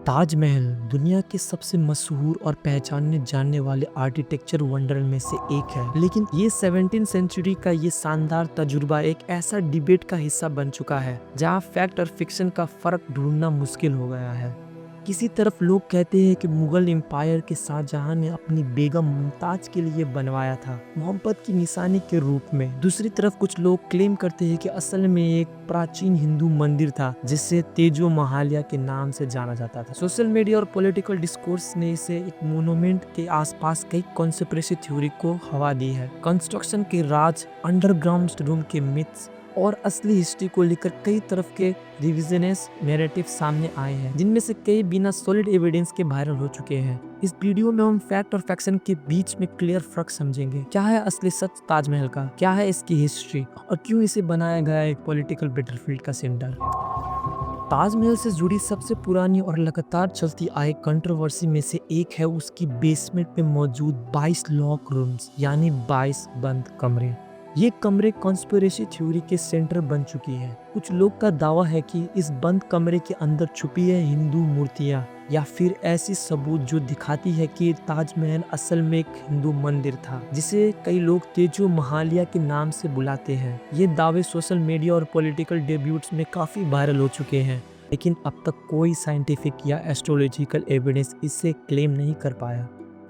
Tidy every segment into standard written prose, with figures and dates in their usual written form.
ताजमहल दुनिया के सबसे मशहूर और पहचाने जाने वाले आर्किटेक्चर वंडर में से एक है, लेकिन ये 17वीं सेंचुरी का ये शानदार तजुर्बा एक ऐसा डिबेट का हिस्सा बन चुका है जहां फैक्ट और फिक्शन का फर्क ढूंढना मुश्किल हो गया है। किसी तरफ लोग कहते हैं कि मुगल एम्पायर के शाहजहां ने अपनी बेगम मुमताज के लिए बनवाया था, मोहब्बत की निशानी के रूप में। दूसरी तरफ कुछ लोग क्लेम करते हैं कि असल में एक प्राचीन हिंदू मंदिर था जिसे तेजो महालिया के नाम से जाना जाता था। सोशल मीडिया और पॉलिटिकल डिस्कोर्स ने इसे एक मोनूमेंट के आसपास कई कॉन्स्पिरेसी थ्योरी को हवा दी है। कंस्ट्रक्शन के राज, अंडरग्राउंड रूम के मिथ्स और असली हिस्ट्री को लेकर कई तरफ के रिविजनिस्ट नैरेटिव सामने आए हैं, जिनमें से कई बिना सॉलिड एविडेंस के वायरल हो चुके हैं। इस वीडियो में हम फैक्ट और फैक्शन के बीच में क्लियर फर्क समझेंगे। क्या है असली सच ताजमहल का, क्या है इसकी हिस्ट्री और क्यों इसे बनाया गया एक पॉलिटिकल बैटलफील्ड का सेंटर। ताजमहल से जुड़ी सबसे पुरानी और लगातार चलती आई कंट्रोवर्सी में से एक है उसकी बेसमेंट में मौजूद 22 लॉक रूम्स, यानी 22 बंद कमरे। ये कमरे कॉन्स्पिरेसी थ्योरी के सेंटर बन चुकी है। कुछ लोग का दावा है कि इस बंद कमरे के अंदर छुपी है हिंदू मूर्तियां या फिर ऐसी सबूत जो दिखाती है कि ताजमहल असल में एक हिंदू मंदिर था, जिसे कई लोग तेजो महालिया के नाम से बुलाते हैं। ये दावे सोशल मीडिया और पॉलिटिकल डेब्यूट्स में काफी वायरल हो चुके हैं, लेकिन अब तक कोई साइंटिफिक या एस्ट्रोलॉजिकल एविडेंस इसे क्लेम नहीं कर पाया।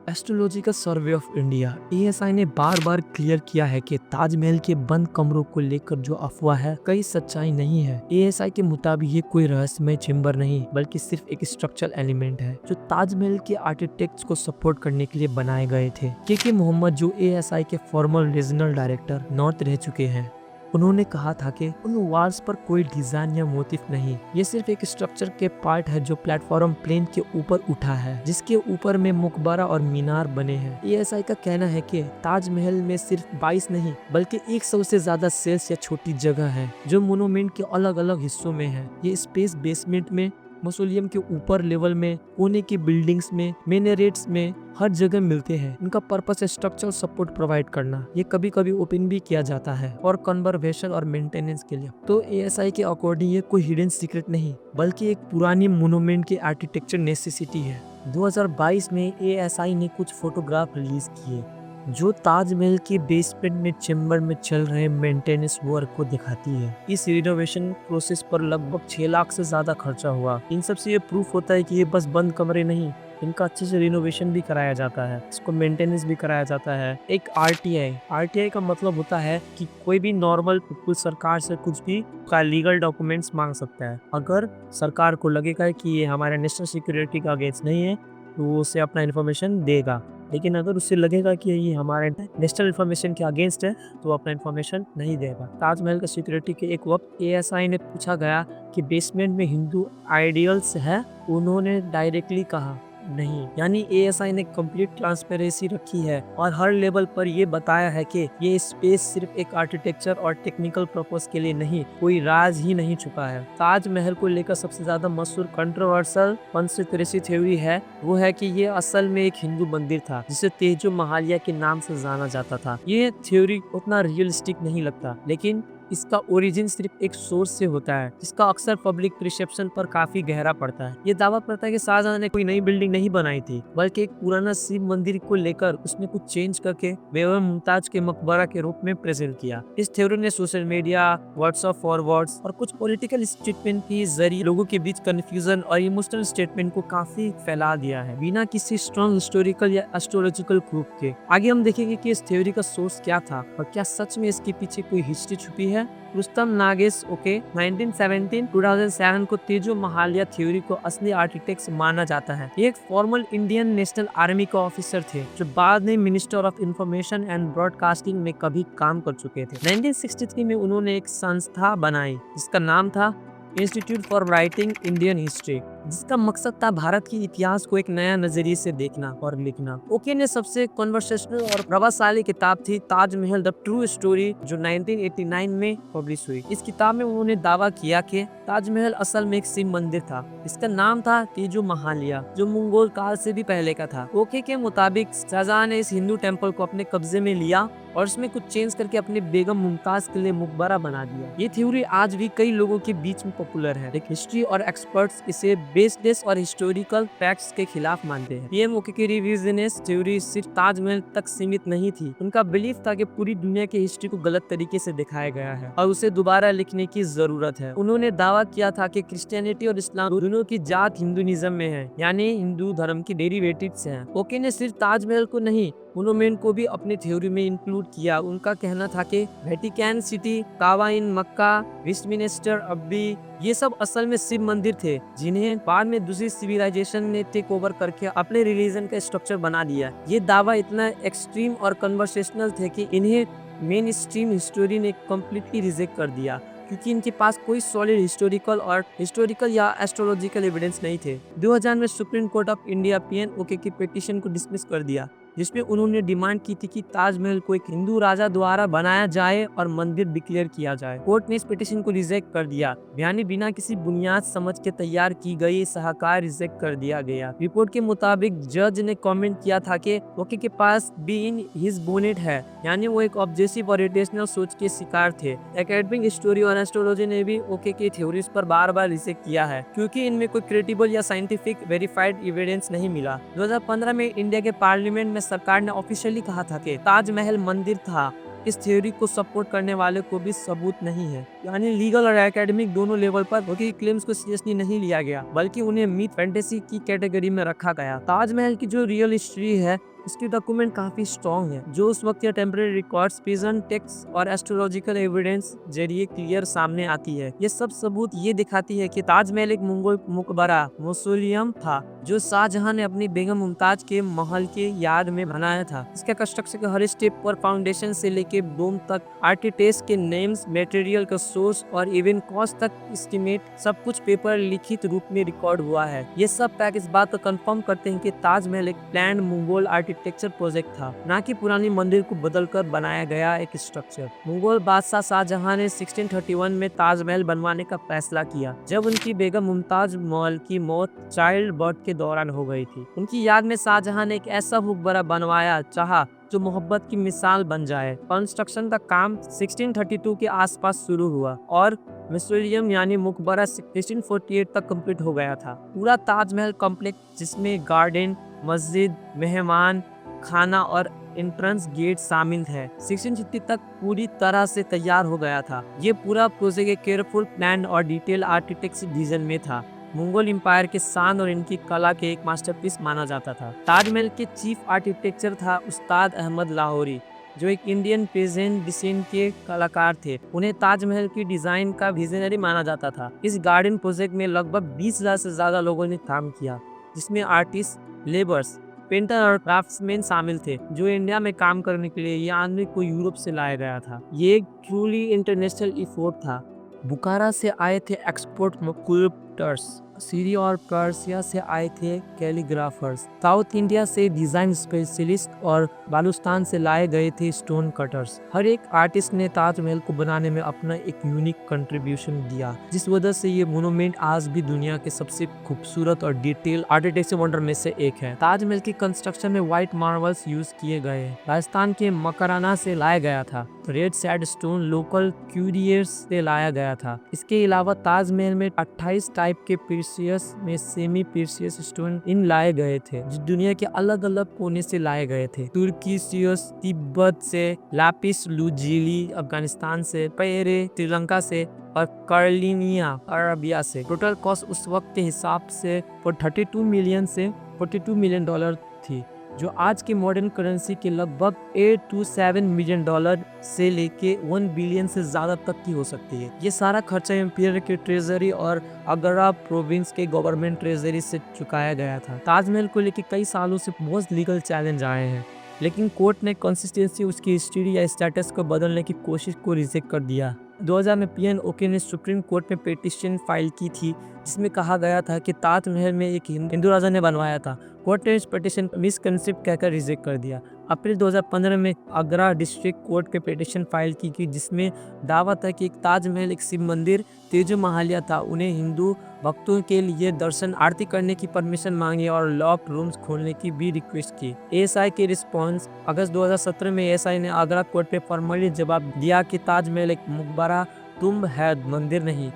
Astrological survey of India (ASI) ने बार बार क्लियर किया है कि ताजमहल के बंद कमरों को लेकर जो अफवाह है कई सच्चाई नहीं है। ASI के मुताबिक ये कोई रहस्यमय चेंबर नहीं बल्कि सिर्फ एक स्ट्रक्चरल एलिमेंट है जो ताजमहल के आर्किटेक्ट्स को सपोर्ट करने के लिए बनाए गए थे। के मोहम्मद, जो ASI के फॉर्मल रीजनल डायरेक्टर नॉर्थ रह चुके हैं, उन्होंने कहा था कि उन वॉल्स पर कोई डिजाइन या मोटिफ नहीं, ये सिर्फ एक स्ट्रक्चर के पार्ट है जो प्लेटफॉर्म प्लेन के ऊपर उठा है, जिसके ऊपर में मुकबरा और मीनार बने हैं। ASI का कहना है कि ताजमहल में सिर्फ 22 नहीं बल्कि 100 से ज्यादा सेल्स या छोटी जगह है जो मोनूमेंट के अलग अलग हिस्सों में है। ये स्पेस बेसमेंट में, मौसोलियम के ऊपर लेवल में, कोने की बिल्डिंग्स में, मिनेरेट्स में, हर जगह मिलते हैं। इनका पर्पस है स्ट्रक्चरल सपोर्ट प्रोवाइड करना। ये कभी कभी ओपन भी किया जाता है और कन्वर्वेशन और मेंटेनेंस के लिए। तो ASI के अकॉर्डिंग ये कोई हिडन सीक्रेट नहीं बल्कि एक पुरानी मोनूमेंट की आर्किटेक्चर नेसेसिटी है। 2022 में ASI ने कुछ फोटोग्राफ रिलीज किए जो ताजमहल के बेसमेंट में चेम्बर में चल रहे मेंटेनेंस वर्क को दिखाती है। इस रिनोवेशन प्रोसेस पर लगभग 6 लाख से ज्यादा खर्चा हुआ। इन सब से ये प्रूफ होता है कि ये बस बंद कमरे नहीं, इनका अच्छे से रिनोवेशन भी कराया जाता है, इसको मेंटेनेंस भी कराया जाता है। एक RTI का मतलब होता है कि कोई भी नॉर्मल पीपल सरकार से कुछ भी का लीगल डॉक्यूमेंट्स मांग सकता है। अगर सरकार को लगेगा कि ये हमारे नेशनल सिक्योरिटी का अगेंस्ट नहीं है तो वो उसे अपना इन्फॉर्मेशन देगा, लेकिन अगर उससे लगेगा कि ये हमारे नेशनल इन्फॉर्मेशन के अगेंस्ट है तो वो अपना इन्फॉर्मेशन नहीं देगा। ताजमहल का सिक्योरिटी के एक वक्त ASI ने पूछा गया कि बेसमेंट में हिंदू आइडियल्स है, उन्होंने डायरेक्टली कहा नहीं। यानी ASI ने कंप्लीट ट्रांसपेरेंसी रखी है और हर लेवल पर ये बताया है कि ये स्पेस सिर्फ एक आर्किटेक्चर और टेक्निकल पर्पस के लिए नहीं, कोई राज ही नहीं छुपा है। ताजमहल को लेकर सबसे ज्यादा मशहूर कंट्रोवर्शियल कॉन्स्पिरेसी थ्योरी है वो है कि ये असल में एक हिंदू मंदिर था जिसे तेजो महालिया के नाम से जाना जाता था। ये थ्योरी उतना रियलिस्टिक नहीं लगता, लेकिन इसका ओरिजिन सिर्फ एक सोर्स से होता है जिसका अक्सर पब्लिक परसेप्शन पर काफी गहरा पड़ता है। ये दावा करता है कि शाहजहां ने कोई नई बिल्डिंग नहीं बनाई थी बल्कि एक पुराना शिव मंदिर को लेकर उसने कुछ चेंज करके बेगम मुमताज के मकबरा के रूप में प्रेजेंट किया। इस थ्योरी ने सोशल मीडिया, व्हाट्सएप फॉरवर्ड्स और कुछ पॉलिटिकल स्टेटमेंट के जरिए लोगों के बीच कंफ्यूजन और इमोशनल स्टेटमेंट को काफी फैला दिया है बिना किसी स्ट्रॉन्ग हिस्टोरिकल या एस्ट्रोलॉजिकल प्रूफ के। आगे हम देखेंगे कि इस थ्योरी का सोर्स क्या था और क्या सच में इसके पीछे कोई हिस्ट्री छुपी है। रुस्तम नागेश 1917-2007 को तेजो महालिया थ्योरी को असली आर्किटेक्ट माना जाता है। ये एक फॉर्मल इंडियन नेशनल आर्मी का ऑफिसर थे जो बाद में minister of information and broadcasting में कभी काम कर चुके थे। 1963 में उन्होंने एक संस्था बनाई जिसका नाम था institute for writing Indian history, जिसका मकसद था भारत के इतिहास को एक नया नजरिए से देखना और लिखना। ओके ने सबसे कन्वर्सेशनल और प्रभावशाली किताब थी ताजमहल द ट्रू स्टोरी जो 1989 में पब्लिश हुई। इस किताब में उन्होंने दावा किया कि ताजमहल असल में एक शिव मंदिर था। इसका नाम था तेजो महालिया जो मंगोल काल से भी पहले का था। ओके के मुताबिक शाहजहां ने इस हिंदू टेम्पल को अपने कब्जे में लिया और उसमें कुछ चेंज करके अपने बेगम मुमताज के लिए मकबरा बना दिया। ये थ्योरी आज भी कई लोगों के बीच में पॉपुलर है, लेकिन हिस्ट्री और एक्सपर्ट्स इसे बेसलेस और हिस्टोरिकल फैक्ट्स के खिलाफ मानते हैं। पीएम ओके की रिविजनिस्ट थ्योरी सिर्फ ताजमहल तक सीमित नहीं थी। उनका बिलीफ था कि पूरी दुनिया की हिस्ट्री को गलत तरीके से दिखाया गया है और उसे दोबारा लिखने की जरूरत है। उन्होंने दावा किया था कि क्रिश्चियनिटी और इस्लाम दोनों की जात हिंदुइज्म में है, यानी हिंदू धर्म की डेरिवेटिव्स हैं। ओके ने सिर्फ ताजमहल को नहीं, मोनुमेंट को भी अपनी थ्योरी में इंक्लूड किया। उनका कहना था कि वेटिकन सिटी, काबा इन मक्का, वेस्टमिनिस्टर अब्बी, ये सब असल में शिव मंदिर थे जिन्हें बाद में दूसरी सिविलाइजेशन ने टेक ओवर करके अपने रिलीजन का स्ट्रक्चर बना दिया। ये दावा इतना एक्सट्रीम और कन्वर्सेशनल थे कि इन्हें मेन स्ट्रीम हिस्टोरी ने कम्प्लीटली रिजेक्ट कर दिया, क्योंकि इनके पास कोई सॉलिड हिस्टोरिकल या एस्ट्रोलॉजिकल एविडेंस नहीं थे। 2000 में supreme court of India PN okay की पिटीशन को डिसमिस कर दिया, जिसमें उन्होंने डिमांड की थी कि ताजमहल को एक हिंदू राजा द्वारा बनाया जाए और मंदिर डिक्लेयर किया जाए। कोर्ट ने इस पिटीशन को रिजेक्ट कर दिया, यानी बिना किसी बुनियाद समझ के तैयार की गई शाहकार रिजेक्ट कर दिया गया। रिपोर्ट के मुताबिक जज ने कमेंट किया था कि ओके के पास बी इन हिज बोनेट है, यानी वो एक ऑब्जेसिव और इरेशनल सोच के शिकार थे। एकेडमिक हिस्टोरी और एस्ट्रोलॉजी ने भी ओके की थ्योरीज पर बार बार रिजेक्ट किया है, क्योंकि इनमें कोई क्रेडिबल या साइंटिफिक वेरीफाइड एविडेंस नहीं मिला। 2015 में इंडिया के पार्लियामेंट में सरकार ने ऑफिशियली कहा था कि ताजमहल मंदिर था। इस थ्योरी को सपोर्ट करने वाले को भी सबूत नहीं है, यानी लीगल और एकेडमिक दोनों लेवल पर ओके की क्लेम्स को सीरियसली नहीं लिया गया, बल्कि उन्हें मिथ फैंटेसी की कैटेगरी में रखा गया। ताजमहल की जो रियल हिस्ट्री है, इसकी डॉक्यूमेंट काफी स्ट्रॉन्ग है, जो उस वक्त या टेम्पररी रिकॉर्ड्स, पिजन टेक्स्ट और एस्ट्रोलॉजिकल एविडेंस जरिए क्लियर सामने आती है। ये सब सबूत ये दिखाती है कि ताजमहल एक मंगोल मकबरा मौसोलियम था, जो शाहजहां ने अपनी बेगम मुमताज के महल के याद में बनाया था। इसके कंस्ट्रक्शन के हर स्टेप पर, फाउंडेशन से लेके डोम तक, आर्किटेक्ट के नेम्स, मटेरियल का सोर्स और इवन कॉस्ट तक एस्टिमेट, सब कुछ पेपर लिखित रूप में रिकॉर्ड हुआ है। ये सब फैक्ट इस बात को कंफर्म करते हैं कि ताजमहल एक प्लान्ड मंगोल आर्किटेक्चर प्रोजेक्ट था, न कि पुरानी मंदिर को बदलकर बनाया गया एक स्ट्रक्चर। मुगल बादशाह शाहजहां ने 1631 में ताजमहल बनवाने का फैसला किया, जब उनकी बेगम मुमताज महल की मौत चाइल्ड बर्थ के दौरान हो गई थी। उनकी याद में शाहजहां ने एक ऐसा मकबरा बनवाया चाहा जो मोहब्बत की मिसाल बन जाए। कंस्ट्रक्शन का काम 1632 के आसपास शुरू हुआ और मौसोलियम यानी मकबरा 1648 तक कंप्लीट हो गया था। पूरा ताजमहल कॉम्प्लेक्स, जिसमें गार्डन, मस्जिद, मेहमान खाना और एंट्रेंस गेट शामिल है, 1660 तक पूरी तरह से तैयार हो गया था। ये पूरा प्रोजेक्ट एक केयरफुल प्लान और डिटेल आर्किटेक्चर डिजाइन में था। मुगल एम्पायर के शान और इनकी कला के एक मास्टरपीस माना जाता था। ताजमहल के चीफ आर्किटेक्चर था उस्ताद अहमद लाहौरी, जो एक इंडियन पेजेंट डिजाइन के कलाकार थे। उन्हें ताजमहल की डिजाइन का विजनरी माना जाता था। इस गार्डन प्रोजेक्ट में लगभग 20,000 से ज्यादा लोगों ने काम किया, जिसमें आर्टिस्ट, लेबर्स, पेंटर और क्राफ्ट्समैन शामिल थे, जो इंडिया में काम करने के लिए या आदमी को यूरोप से लाया गया था। ये एक ट्रूली इंटरनेशनल इफोर्ट था। बुखारा से आए थे एक्सपोर्ट स्कल्पटर्स, सीरिया और पर्सिया से आए थे कैलीग्राफर्स, साउथ इंडिया से डिजाइन स्पेशलिस्ट और बालूस्तान से लाए गए थे स्टोन कटर्स। हर एक आर्टिस्ट ने ताजमहल को बनाने में अपना एक यूनिक कंट्रीब्यूशन दिया, जिस वजह से ये मोनुमेंट आज भी दुनिया के सबसे खूबसूरत और डिटेल आर्किटेक्चर वंडर में से एक है। ताजमहल की कंस्ट्रक्शन में व्हाइट मार्बल्स यूज किए गए, राजस्थान के मकराना से लाया गया था। रेड सैंडस्टोन लोकल क्यूरियर्स से लाया गया था। इसके अलावा ताजमहल में 28 टाइप के प्रीशियस में सेमी प्रीशियस स्टोन इन लाए गए थे, जो दुनिया के अलग अलग कोने से लाए गए थे। तुर्की सियस तिब्बत से, लापिस लुजीली अफगानिस्तान से, पेरे श्रीलंका से और कार्लिनिया अरबिया से। टोटल कॉस्ट उस वक्त के हिसाब से 32 मिलियन से $42 मिलियन थी, जो आज की मॉडर्न करेंसी के लगभग 8 to 7 मिलियन डॉलर से लेके 1 बिलियन से ज्यादा तक की हो सकती है। ये सारा खर्चा एम्पायर के ट्रेजरी और अगरा प्रोविंस के गवर्नमेंट ट्रेजरी से चुकाया गया था। ताजमहल को लेके कई सालों से बहुत लीगल चैलेंज आए हैं, लेकिन कोर्ट ने कंसिस्टेंसी उसकी हिस्ट्री या स्टेटस को बदलने की कोशिश को रिजेक्ट कर दिया। 2000 में पीएन ओके ने सुप्रीम कोर्ट में पिटीशन फाइल की थी, जिसमें कहा गया था कि ताजमहल में एक हिंदू राजा ने बनवाया था। कोर्ट ने इस पिटीशन मिसकंसेप्ट कहकर रिजेक्ट कर दिया। अप्रैल 2015 में आगरा डिस्ट्रिक्ट कोर्ट पे पिटीशन फाइल की जिसमें दावा था कि ताजमहल एक शिव मंदिर तेजो महालिया था। उन्हें हिंदू भक्तों के लिए दर्शन आरती करने की परमिशन मांगी और लॉक्ड रूम्स खोलने की भी रिक्वेस्ट की। एएसआई के रिस्पॉन्स अगस्त 2017 में एएसआई ने आगरा कोर्ट पे फॉर्मली जवाब दिया कि ताजमहल एक मकबरा तुम है, मंदिर नहीं।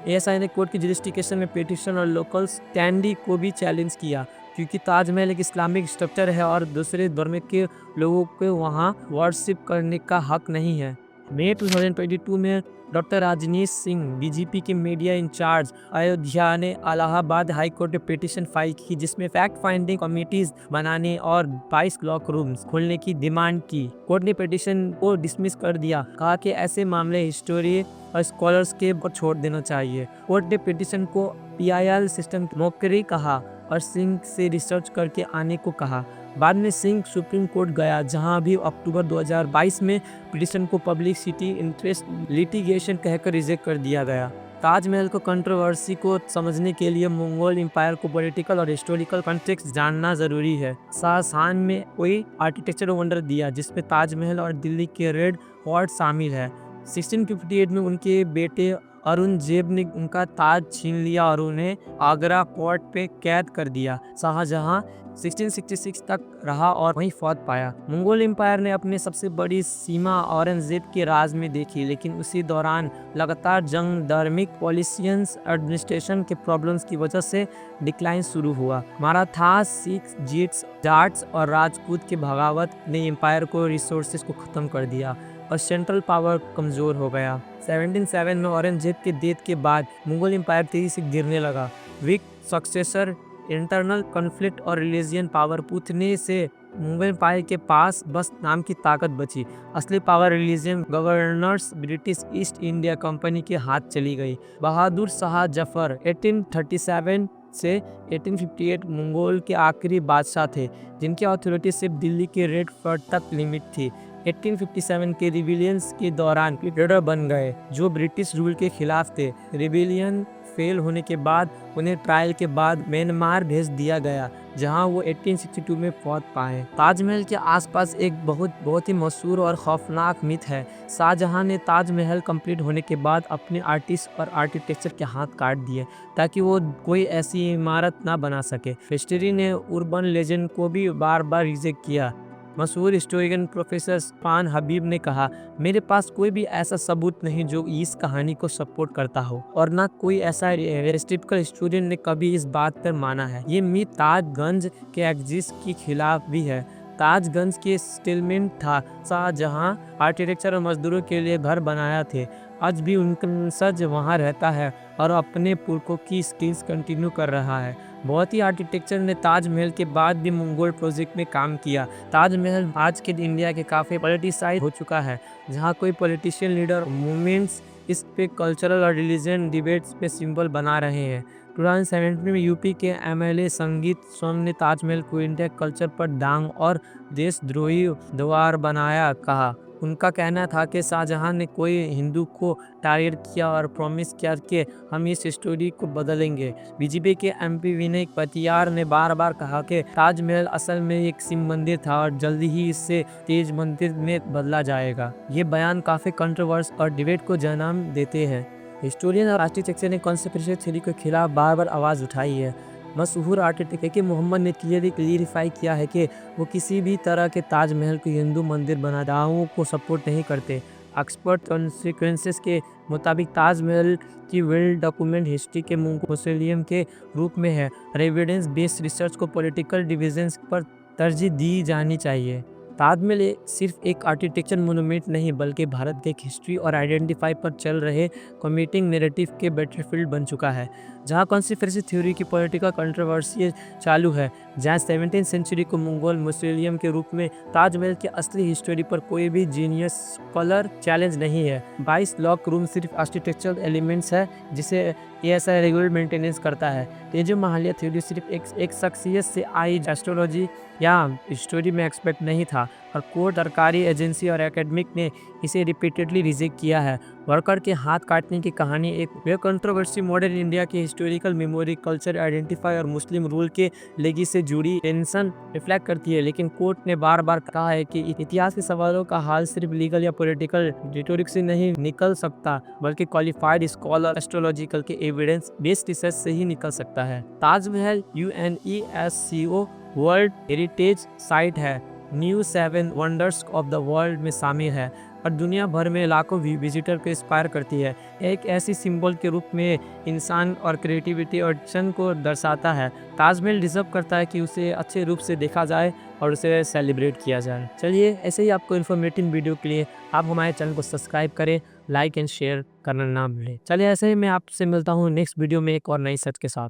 एएसआई ने कोर्ट की जस्टिफिकेशन में पिटिशन और लोकल स्टैंडी को भी चैलेंज किया, क्योंकि ताजमहल एक इस्लामिक स्ट्रक्चर है और दूसरे धर्म के लोगों को वहां वर्शिप करने का हक नहीं है। मई 2022 में डॉक्टर राजनीश सिंह, बीजेपी के मीडिया इंचार्ज, अयोध्या ने इलाहाबाद हाई कोर्ट में पिटीशन फाइल की, जिसमें फैक्ट फाइंडिंग कमिटीज बनाने और 22 लॉक रूम्स खोलने की डिमांड की। कोर्ट ने पिटीशन को डिसमिस कर दिया, कहा कि ऐसे मामले हिस्टोरी और स्कॉलर्स के ऊपर छोड़ देना चाहिए। कोर्ट ने पिटीशन को पीआईएल सिस्टम मोकरी कहा और सिंह से रिसर्च करके आने को कहा। बाद में सिंह सुप्रीम कोर्ट गया, जहां भी अक्टूबर 2022 में पिटीशन को पब्लिसिटी इंटरेस्ट लिटिगेशन कहकर रिजेक्ट कर दिया गया। ताजमहल को कंट्रोवर्सी को समझने के लिए मंगोल एम्पायर को पॉलिटिकल और हिस्टोरिकल कॉन्टेक्स्ट जानना जरूरी है। शाहजहां में कोई आर्किटेक्चर वंडर दिया, जिसमें ताजमहल और दिल्ली के रेड फोर्ट शामिल है। 1658 में उनके बेटे औरंगजेब ने उनका ताज छीन लिया और उन्हें आगरा फोर्ट पे कैद कर दिया। शाहजहां 1666 तक रहा और वहीं फौत पाया। मंगोल एम्पायर ने अपने सबसे बड़ी सीमा औरंगजेब के राज में देखी, लेकिन उसी दौरान लगातार जंग, धार्मिक पॉलिसियंस, एडमिनिस्ट्रेशन के प्रॉब्लम्स की वजह से डिक्लाइन शुरू हुआ। मराठा, सिख, जीट्स, जाट्स और राजपूत के बगावत ने एम्पायर को रिसोर्सेज को खत्म कर दिया और सेंट्रल पावर कमजोर हो गया। 1707 में औरंगजेब के डेथ के बाद मुगल एम्पायर तेजी से गिरने लगा। वीक सक्सेसर, इंटरनल कॉन्फ्लिक्ट और रिलीजियन पावर पूछने से मुगल एम्पायर के पास बस नाम की ताकत बची। असली power religion governors British east India company के हाथ चली गई। बहादुर शाह जफर 1837 से 1858 मंगोल के आखिरी बादशाह थे, जिनकी अथॉरिटी सिर्फ दिल्ली के रेड फोर्ट तक लिमिट थी। 1857 के रिबिलियंस के दौरान लीडर बन गए, जो ब्रिटिश रूल के खिलाफ थे। रिबिलियन फेल होने के बाद उन्हें ट्रायल के बाद म्यांमार भेज दिया गया, जहां वो 1862 में फौत पाए। ताजमहल के आसपास एक बहुत ही मशहूर और खौफनाक मिथ है। शाहजहां ने ताजमहल कंप्लीट होने के बाद अपने आर्टिस्ट और आर्किटेक्चर के हाथ काट दिए, ताकि वो कोई ऐसी इमारत ना बना सके। हिस्ट्री ने अर्बन लेजेंड को भी बार बार रिजेक्ट किया। मशहूर हिस्टोरियन प्रोफेसर स्पान हबीब ने कहा, मेरे पास कोई भी ऐसा सबूत नहीं जो इस कहानी को सपोर्ट करता हो, और ना कोई ऐसा हिस्टोरिकल हिस्टोरियन ने कभी इस बात पर माना है। ये मिथ ताजगंज के एग्जिस्ट के खिलाफ भी है। ताजगंज के सेटलमेंट था। शाहजहां आर्किटेक्चर और मजदूरों के लिए घर बनाया थे। आज भी उनका वंशज वहाँ रहता है और अपने पुरखों की स्किल्स कंटिन्यू कर रहा है। बहुत ही आर्किटेक्चर ने ताजमहल के बाद भी मंगोल प्रोजेक्ट में काम किया। ताजमहल आज के इंडिया के काफ़ी पॉलिटिसाइज हो चुका है, जहाँ कोई पॉलिटिशियन लीडर मूवमेंट्स इस पे कल्चरल और रिलीजन डिबेट्स पे सिंबल बना रहे हैं। 2017 में यूपी के एमएलए संगीत सोम ने ताजमहल को इंडिया कल्चर पर डांग और देशद्रोही द्वार बनाया कहा। उनका कहना था कि शाहजहां ने कोई हिंदू को टारगेट किया और प्रॉमिस किया कि हम इस स्टोरी को बदलेंगे। बीजेपी के एमपी विनय पटियार ने बार बार कहा कि ताजमहल असल में एक शिव मंदिर था और जल्दी ही इससे तेज मंदिर में बदला जाएगा। ये बयान काफ़ी कंट्रोवर्स और डिबेट को जन्म देते हैं। हिस्टोरियन और आर्किटेक्चर ने कॉन्स्पिरेसी थ्योरी के खिलाफ बार बार आवाज़ उठाई है। मशहूर आर्किटेक्ट के मोहम्मद ने क्लियरिफाई किया है कि वो किसी भी तरह के ताजमहल को हिंदू मंदिर बनाने को सपोर्ट नहीं करते। एक्सपर्ट कॉन्सिक्वेंसेस के मुताबिक ताजमहल की वेल डॉक्यूमेंट हिस्ट्री के म्यूजियम के रूप में है और एविडेंस बेस्ड रिसर्च को पॉलिटिकल डिविजन्स पर तरजीह दी जानी चाहिए। ताजमहल सिर्फ एक आर्किटेक्चर मोनूमेंट नहीं, बल्कि भारत के एक हिस्ट्री और आइडेंटिफाई पर चल रहे कमिटिंग नैरेटिव के बैटलफील्ड बन चुका है। जहां कॉन्स्पिरेसी थ्योरी की पॉलिटिकल कंट्रोवर्सी चालू है, जहां 17वीं सेंचुरी को मंगोल म्यूजियम के रूप में ताजमहल की असली हिस्टोरी पर कोई भी जीनियस स्कॉलर चैलेंज नहीं है। 22 लॉक रूम सिर्फ आर्किटेक्चरल एलिमेंट्स है, जिसे एएसआई रेगुलर मेंटेनेंस करता है। तेजो महालिया थ्योरी सिर्फ एक शख्सियत से आई एस्ट्रोलॉजी या स्टोरी में एक्सपेक्ट नहीं था, और कोर्ट, सरकारी एजेंसी और एकेडमिक ने इसे रिपीटेडली रिजेक्ट किया है। वर्कर के हाथ काटने की कहानी एक वे कंट्रोवर्सी मॉडर्न इंडिया के हिस्टोरिकल मेमोरी, कल्चर आइडेंटिफाई और मुस्लिम रूल के लेगी से जुड़ी टेंशन रिफ्लेक्ट करती है। लेकिन कोर्ट ने बार बार कहा है कि इतिहास के सवालों का हल सिर्फ लीगल या पॉलिटिकल रिटोरिक से नहीं निकल सकता, बल्कि क्वालिफाइड स्कॉलर, एस्ट्रोलॉजिकल के एविडेंस बेस्ड रिसर्च से ही निकल सकता है। ताजमहल यूएनएससीओ वर्ल्ड हेरिटेज साइट है। New 7 wonders of the world में शामिल है और दुनिया भर में लाखों विजिटर को इंस्पायर करती है। एक ऐसी सिंबल के रूप में इंसान और क्रिएटिविटी और एक्शन को दर्शाता है। ताजमहल डिजर्व करता है कि उसे अच्छे रूप से देखा जाए और उसे सेलिब्रेट किया जाए। चलिए, ऐसे ही आपको इन्फॉर्मेटिव वीडियो के लिए आप हमारे चैनल को सब्सक्राइब करें, लाइक एंड शेयर करना ना भूलें। चलिए, ऐसे ही मैं आपसे मिलता हूँ नेक्स्ट वीडियो में एक और नई सच के साथ।